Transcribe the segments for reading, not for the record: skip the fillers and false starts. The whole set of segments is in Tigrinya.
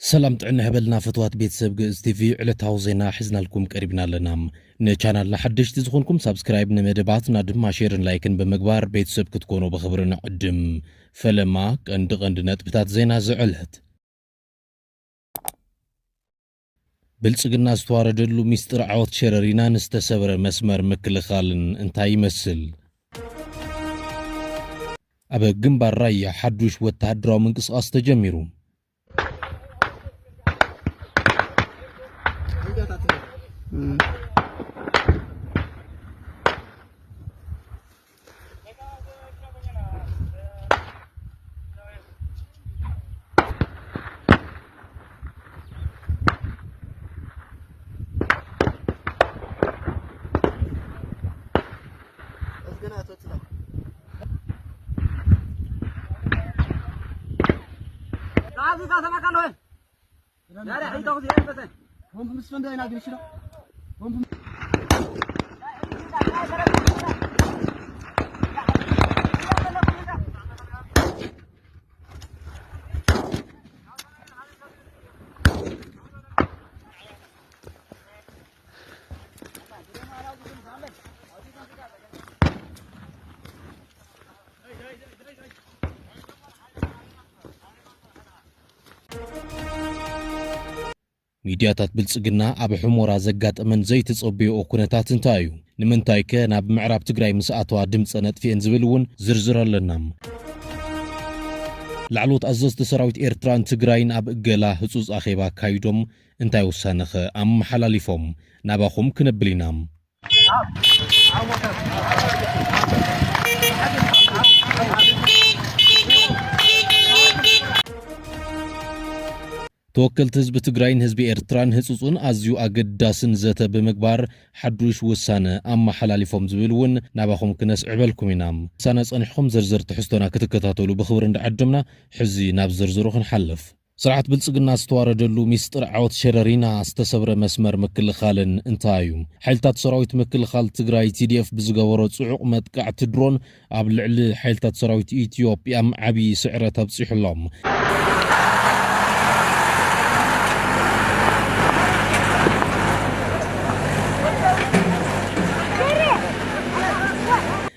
سلام تعنا هبلنا فتوات بيتسب جز تي في على توزينا حزنا لكم قريبنا لنا نشانل لحدش تزخونكم سبسكرايب نمدباتنا دم شيرن لايكن بمقبار بيتسب كتكونوا بخبرنا قدم فلما قندقندنت بتات زينا زعلت بلصقنا استواردلو ميستر عوض شررينا نستسبر مسمر مكل خالن انتا يمثل أبا جنبار رايا حدوش وتهدراو منقصقاص تجميرو ميدياتات بلصقنا أب حمورا زقات من زيت تصبيو كنتات انتايو نمنتاي كان بمعراب تقراي مساعتوا دمصنت في انزبلون زرزر لنام لعلوت أزوز تسراويت إيرتران تقراين أب إقلا هصوص أخيبا كايدوم انتايو سانخ أم حلاليفوم ناباخوم كنبلينام توكلت حزب تግራይን ህዝቢ ኤርትራን ህጹጽን ኣዝዩ ኣገዳስን ዘተ ብምግባር ሓዱሽ ውሳነ ኣመሓላሊፎም ዝብልውን ናባኹም ክነስዕበልኩም ኢና ሳነ ጸኒሕኩም ዝርዝር ትሕዝቶና ክትከታተሉ ብኽብሪ እንዳዓድምና ሕዚ ናብ ዝርዝሩ ክንሓልፍ ስርዓት ብልጽግና ዝተዋረደሉ ሚስጥር ዓወት ሸረሪና ዝተሰብረ መስመር ምክልኻልን እንታይ እዩ ሓይልታት ሰራዊት ምክልኻል ትግራይ TDF ብዝገበሮ ጽዑቕ መጥቃዕቲ ድሮን ኣብ ልዕሊ ሓይልታት ሰራዊት ኢትዮጵያ ዓቢ ስዕረት ኣብጽሕሎም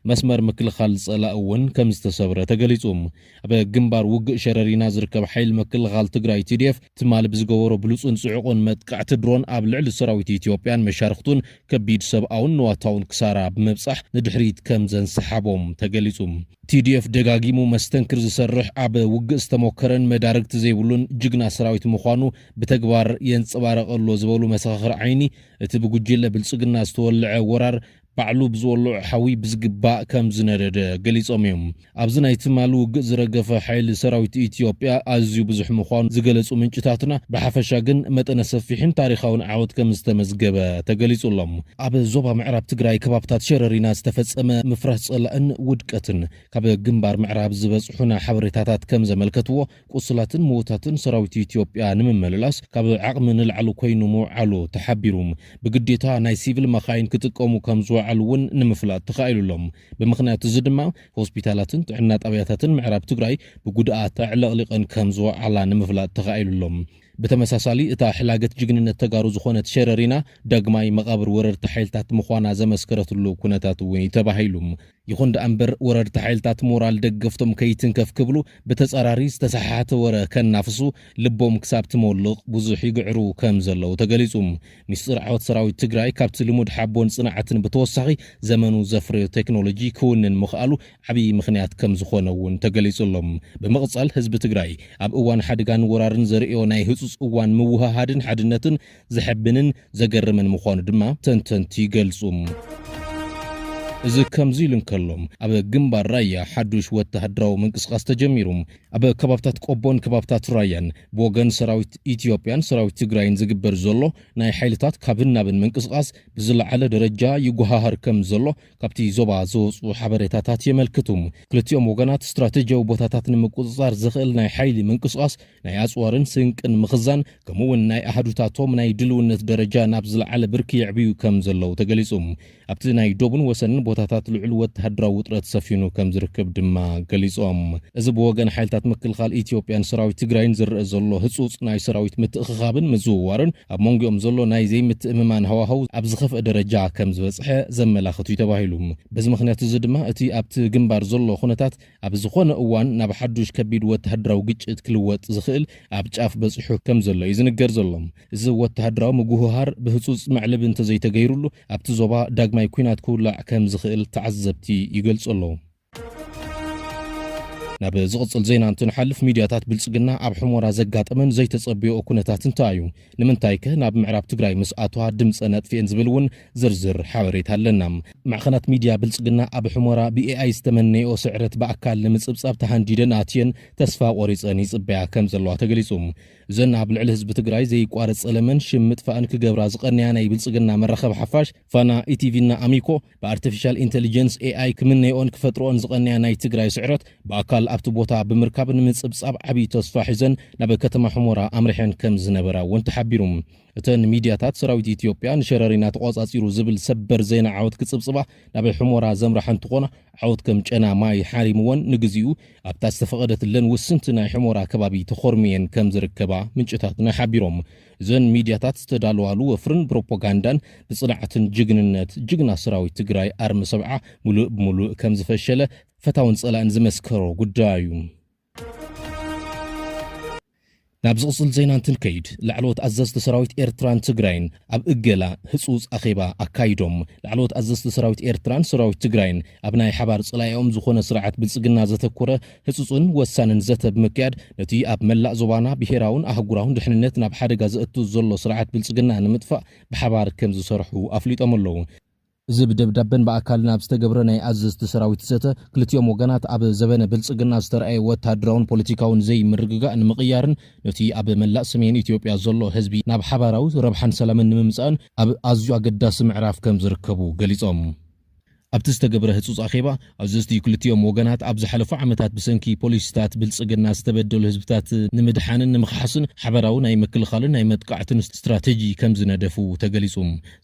مسمر مكلخال صلاءون كم استسبر تقليصهم أبا جنبار وق شررينا زركب حيل مكلخال تقراي TDF تمال بزقورو بلوصن صعقون متقعت درون قبل على سراويت إثيوبيان مشارختون كبيد سبعون نواتاون كسارة بمبصح ندحريت كم زن سحابهم تقليصهم TDF دقاقيمو مستنكر زسرح أبا وق استموكرن مدارك تزيبولون جقنا سراويت مخوانو بتقبار ينصبارق اللو زبولو مساخر عيني تبقو جيلا بلسقنا استولع ورار بعلو بزولو حوي بزقباء كم زنرد قليصهم يوم أبزنا يتمالو زرقف حيل سراويت إثيوبيا أزيو بزح مخوان زقلسو من جتاتنا بحفشاقن متنا سفيحين تاريخاون عود كم استمزقبا تقليصو اللهم أب زوبا معراب تقراي كبابتات شررينا استفز أما مفرح صلقن ودكتن كاب جنبار معراب زبز حنا حبريتاتات كم زملكتو قصلاتن موتاتن سراويت إثيوبيا نمم مللاس كاب عقمن العلو كوينو مو علو تحبيروم بقديتا ناي سيفل مخاين كتقومو كم زوا علون نمفلات تخايلو لهم بمخنات زدما هوسبيتالاتن تعنات أبياتاتن معراب تقراي بقودات علقلقن كمزوا على نمفلات تخايلو لهم بتمساسالي اتا حلاقت جقنينة تقارو زخونة شررينا داقماي مقابر ورر تحيلتات مخوانا زمسكرتلو كونتات وين تباهيلوم يخون دا أمبر ورر تحيلتات مورال دقفتم كيتن كف كبلو بتسقراريس تسححات ورا كان نافسو لبوم كسابت مولق بوزحي قعرو كامزلو تقاليزوم مصر عوات سراوي تقراي كابت لمود حابون صناعتن بتوسخي زمنو زفر تكنولوجي كونن مخالو عبي مخنيات كم زخونون تقاليزولهم بمغصال حزب تقراي اب اوان حدقان ورارن زرئيو ناي اوان موهادن حدنتن زحبنن زقرمن مخوان دما تنتنتي قلصوم إذا كم زيلن كلهم أبا جنبار رايا حدوش وتهدراو منقصقاص تجميروم أبا كبابتات قبون كبابتات رايان بوغن سراويت إثيوبيان سراويت تقراين زقبر زولو ناي حيلتات كابنا بن منقصقاص بزل على درجة يقوهاهر كم زولو كابتي زوبا زوز وحبريتاتات يملكتهم كلتيوم وغنات استراتيجيا وبوتاتات نمقصار زخل ناي حيلي منقصقاص ناي أسوارن سنك مخزان كمون ناي أحدوتاتهم ناي دلونت درجة نابزل على بركي يعبيو كم زولو تقليسهم ኣብቲ ናይ ዶቡን ወሰንን ቦታታት ልዑል ወተሃደራዊ ውጥረት ሰፊኑ ከም ዝርከብ ድማ ገሊጾም እዚ ብወገን ሓይልታት ምክልኻል ኢትዮጵያን ሰራዊት ትግራይን ዝርአ ዘሎ ህጹጽ ናይ ሰራዊት ምትእኽኻብን ምዝውዋርን ኣብ መንጎኦም ዘሎ ናይ ዘይምትእምማን ሃዋህው ኣብ ዝኸፍአ ደረጃ ከም ዝበጽሐ ዘመላኽቱ ተባሂሉ በዚ ምኽንያት እዚ ድማ እቲ ኣብቲ ግንባር ዘሎ ኩነታት ኣብ ዝኾነ እዋን ናብ ሓዱሽ ከቢድ ወተሃደራዊ ግጭት ክልወጥ ዝኽእል ኣብ ጫፍ በጽሑ ከም ዘሎ እዩ ዝንገር ዘሎ እዚ ወተሃደራዊ ምጉህሃር ብህጹጽ መዕለብ እንተዘይተገይሩሉ ኣብቲ ዞባ ዳግማይ ኩናት ክውላዕ ከም ዝኽእል ተዓዘብቲ ይገልጹ ኣለዉ ናብ ዝቕጽል ዜና እንትንሓልፍ ሚድያታት ብልጽግና ኣብ ሕሞራ ዘጋጠመን ዘይተጸብዮ ኩነታት እንታዩ ንምንታይ ከ ናብ ምዕራብ ትግራይ ምስ ኣተዋ ድምፀ ነጥፊን ዝብልውን ዝርዝር ሓበሬታ ኣለና ማዕኸናት ሚድያ ብልጽግና ኣብ ሕሞራ ብኤአይ ዝተመነዮ ስዕረት በኣካል ንምጽብጻብ ተሃንዲደን ኣትየን ተስፋ ቆሪፀን ይጽበያ ከም ዘለዋ ተገሊጹ ዘን ኣብ ልዕሊ ህዝቢ ትግራይ ዘይቋረጽ ለመን ሽምጥ ፋን ክገብራ ዝቐንያ ናይ ብልጽግና መራኸብ ሓፋሽ ፋና ኢቲቪና አሚኮ በአርቲፊሻል ኢንተሊጀንስ ኤአይ ክምነዮን ክፈጥሮን ዝቐንያ ናይ ትግራይ ስዕረት በኣካል ኣብቲ ቦታ ብምርካብ ንምጽብጻብ ዓብይ ተስፋ ሒዘን ናብ ከተማ ሕሞራ ኣምሪሐን ከም ዝነበራ እውን ተሓቢሩ እተን ሚድያታት ሰራዊት ኢትዮጵያ ንሸረሪና ተቆጻጺሩ ዝብል ሰበር ዜና ዓወት ክጽብጽባ ናብ ሕሞራ ዘምራሕን ትኾና ዓወት ከም ጨና ማይ ሓሪምዎን ንግዚኡ ኣብታ ዝተፈቐደትለን ውስንቲ ናይ ሕሞራ ከባቢ ተኾርሚየን ከም ዝርከባ ምንጭታትና ሓቢሮም ዘን ሚድያታት ዝተዳለዋሉ ወፍርን ፕሮፓጋንዳን ብጽናዕትን ጅግንነት ጅግና ሰራዊት ትግራይ ኣርሚ ሰብዓ ሙሉእ ብሙሉእ ከም ዝፈሸለ ፈታውን ጸላእን ዝመስከሮ ጉዳዩ ናብ ዝቕጽል ዜና እንትንከይድ ላዕለዎት ኣዘዝቲ ሰራዊት ኤርትራን ትግራይን ኣብ እገላ ህጹጽ ኣኼባ ኣካይዶም ላዕለዎት ኣዘዝቲ ሰራዊት ኤርትራን ሰራዊት ትግራይን ኣብ ናይ ሓባር ጽላይኦም ዝኾነ ስርዓት ብልጽግና ዘተኮረ ህጹጽን ወሳንን ዘተ ብምክያድ ነቲ ኣብ መላእ ዞባና ብሄራውን ኣህጉራውን ድሕንነት ናብ ሓደጋ ዘእቱ ዘሎ ስርዓት ብልጽግና ንምጥፋእ ብሓባር ከም ዝሰርሑ ኣፍሊጦም ኣለዉ እዚ ብደብዳበን በኣካል ናብ ዝተገብረ ናይ ኣዘዝቲ ሰራዊት ዘተ ክልቲኦም ወገናት ኣብ ዘበነ ብልጽግና ዝተረኣየ ወተሃደራውን ፖለቲካውን ዘይምርግጋእ ንምቕያርን ነቲ ኣብ መላእ ሰሜን ኢትዮጵያ ዘሎ ህዝቢ ናብ ሓባራዊ ረብሓን ሰላምን ንምምጻእን ኣብ ኣዝዩ ኣገዳሲ ምዕራፍ ከም ዝርከቡ ገሊጾም ኣብቲ ዝተገብረ ህጹጽ ኣኼባ ኣዘዝቲ ክልቲኦም ወገናት ኣብ ዝሓለፉ ዓመታት ብሰንኪ ፖሊስታት ብልጽግና ዝተበደሉ ህዝብታት ንምድሓንን ንምኽሓስን ሓበራዊ ናይ ምክልኻልን ናይ መጥቃዕትን ስትራቴጂ ከም ዝነደፉ ተገሊጹ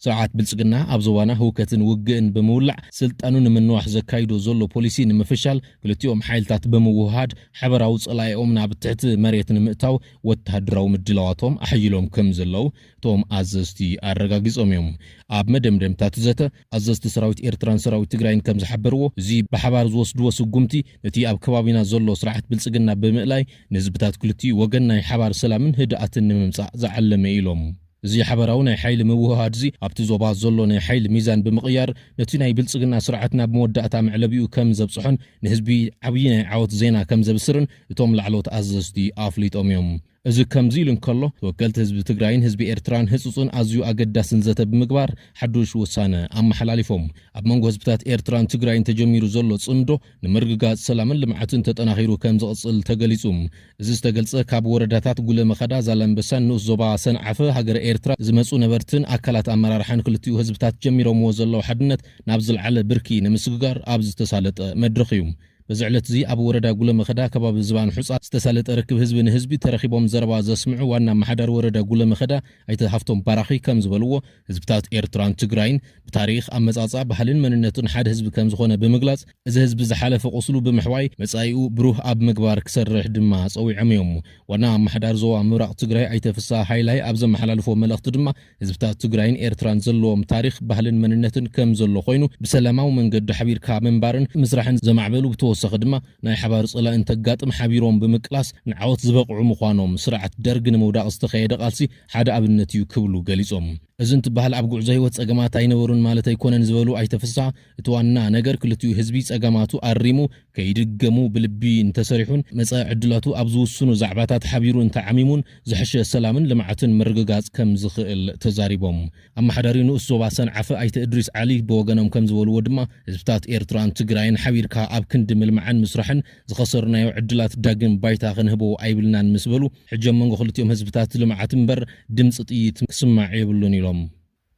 ስርዓት ብልጽግና ኣብ ዞባና ህውከትን ውግእን ብምውላዕ ስልጣኑ ንምንዋሕ ዘካይዶ ዘሎ ፖሊሲ ንምፍሻል ክልቲኦም ሓይልታት ብምውሃድ ሓበራዊ ጸላይኦም ናብ ትሕቲ መሬት ንምእታው ወተሃደራዊ ምድላዋቶም ኣሕይሎም ከም ዘለው እቶም ኣዘዝቲ ኣረጋጊጾም እዮም ኣብ መደምደምታት ዘተ ኣዘዝቲ ሰራዊት ኤርትራን ሰራዊት ትግራይን ከም ዝሓበርዎ እዚ ብሓባር ዝወስድዎ ስጉምቲ ነቲ ኣብ ከባቢና ዘሎ ስርዓት ብልጽግና ብምእላይ ንህዝብታት ክልቲኡ ወገን ናይ ሓባር ሰላምን ህድኣትን ንምምጻእ ዝዓለመ ኢሎም እዚ ሓበራዊ ናይ ሓይሊ ምውህሃድ እዚ ኣብቲ ዞባ ዘሎ ናይ ሓይሊ ሚዛን ብምቕያር ነቲ ናይ ብልጽግና ስርዓት ናብ መወዳእታ መዕለቢኡ ከም ዘብጽሖን ንህዝቢ ዓብይ ናይ ዓወት ዜና ከም ዘብስርን እቶም ላዕለዎት ኣዘዝቲ ኣፍሊጦም እዮም እዚ ከምዚ ኢሉ እንከሎ ተወከልቲ ህዝቢ ትግራይን ህዝቢ ኤርትራን ህጹጽን ኣዝዩ ኣገዳስን ዘተ ብምግባር ሓዱሽ ውሳነ ኣመሓላሊፎም ኣብ መንጎ ህዝብታት ኤርትራን ትግራይን ተጀሚሩ ዘሎ ጽምዶ ንምርግጋጽ ሰላምን ልምዓትን ተጠናኺሩ ከም ዝቕጽል ተገሊጹ እዚ ዝተገልጸ ካብ ወረዳታት ጉለመኸዳ ዛላምበሳን ንኡስ ዞባ ሰንዓፈ ሃገረ ኤርትራ ዝመጹ ነበርትን ኣካላት ኣመራርሓን ክልቲኡ ህዝብታት ጀሚሮምዎ ዘለዉ ሓድነት ናብ ዝለዓለ ብርኪ ንምስግጋር ኣብ ዝተሳለጠ መድረኽ እዩ በዝዕለት እዚ ኣብ ወረዳ ጉለመኸዳ ከባቢ ዝባን ሑጻ ዝተሳለጠ ርክብ ህዝቢ ንህዝቢ ተረኺቦም ዘረባ ዘስምዑ ዋና ማሕደር ወረዳ ጉለመኸዳ ኣይተ ሃፍቶም ባራኺ ከም ዝበልዎ ህዝብታት ኤርትራን ትግራይን ብታሪኽ ኣመጻጻ ባህልን መንነትን ሓደ ህዝቢ ከም ዝኾነ ብምግላጽ እዚ ህዝቢ ዝሓለፈ ቁስሉ ብምሕዋይ መጻኢኡ ብሩህ ኣብ ምግባር ክሰርሕ ድማ ጸዊዖም እዮም ዋና ማሕደር ዞባ ምብራቕ ትግራይ ኣይተ ፍሳ ሃይላይ ኣብ ዘመሓላልፎ መልእኽቲ ድማ ህዝብታት ትግራይን ኤርትራን ዘለዎም ታሪኽ ባህልን መንነትን ከም ዘሎ ኮይኑ ብሰላማዊ መንገዲ ሓቢርካ ምንባርን ምስራሕን ዘማዕበሉ ብተወሳኺ ድማ ናይ ሓባር ጸላእን ተጋጥም ሓቢሮም ብምቅላስ ንዓወት ዝበቕዑ ምዃኖም ስርዓት ደርግ ንምውዳቕ ዝተኸየደ ቃልሲ ሓደ ኣብነት እዩ ክብሉ ገሊጾም እዚ እንትበሃል ኣብ ጉዕዞ ህይወት ጸገማት ኣይነበሩን ማለት ኣይኮነን ዝበሉ ኣይተፍሳ እቲ ዋና ነገር ክልቲኡ ህዝቢ ጸገማቱ ኣሪሙ ከይድገሙ ብልቢ እንተሰሪሑን መጻኢ ዕድላቱ ኣብ ዝውስኑ ዛዕባታት ሓቢሩ እንተዓሚሙን ዝሕሸ ሰላምን ልምዓትን ምርግጋጽ ከም ዝኽእል ተዛሪቦም ኣመሓዳሪ ንኡስ ዞባ ሰንዓፈ ኣይተ እድሪስ ዓሊ ብወገኖም ከም ዝበልዎ ድማ ህዝብታት ኤርትራን ትግራይን ሓቢርካ ኣብ ክንዲ ምልምዓን ምስራሕን ዝኸሰርናዮ ዕድላት ዳግም ባይታ ክንህቦ ኣይብልናን ምስ በሉ ሕጂ መንጎ ክልቲኦም ህዝብታት ልምዓት እምበር ድምፂ ጥይት ክስማዕ የብሉን ኢሎም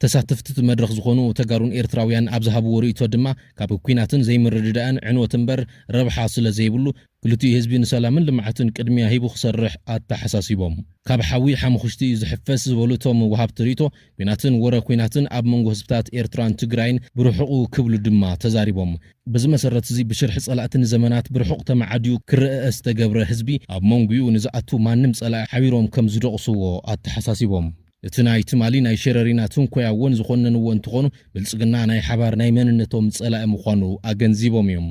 ተሳተፍቲ መድረኽ ዝኾኑ ተጋሩን ኤርትራውያን ኣብ ዝሃብዎ ርእይቶ ድማ ካብ ኩናትን ዘይምርድዳእን ዕንወት እምበር ረብሓ ስለ ዘይብሉ ክልቲኡ ህዝቢ ንሰላምን ልምዓትን ቅድሚያ ሂቡ ክሰርሕ ኣተሓሳሲቦም ካብ ሓዊ ሓሙኽሽቲ ዝሕፈስ ዝበሉ እቶም ወሃብቲ ርእይቶ ኩናትን ወረ ኩናትን ኣብ መንጎ ህዝብታት ኤርትራን ትግራይን ብርሑቑ ክብሉ ድማ ተዛሪቦም በዚ መሰረት እዚ ብሽርሒ ጸላእትን ዘመናት ብርሑቕ ተመዓድዩ ክርአ ዝተገብረ ህዝቢ ኣብ መንጉኡ ንዝኣቱ ማንም ጸላእ ሓቢሮም ከም ዝደቕስዎ ኣተሓሳሲቦም እቲ ናይ ትማሊ ናይ ሸረሪና ትንኮያውን ዝኾነንዎ እንትኾኑ ብልጽግና ናይ ሓባር ናይ መንነቶም ጸላእ ምዃኑ ኣገንዚቦም እዮም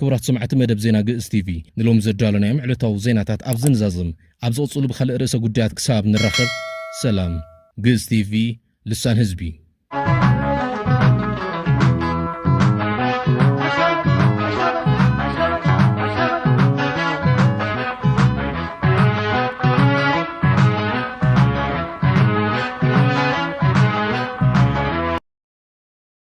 ክቡራት ሰማዕቲ መደብ ዜና ግእዝ ቲቪ ንሎም ዘዳለናዮም ዕለታዊ ዜናታት ኣብ ዝንዛዝም ኣብ ዝቕፅሉ ብካልእ ርእሰ ጉዳያት ክሳብ ንራኸብ ሰላም ግእዝ ቲቪ ልሳን ህዝቢ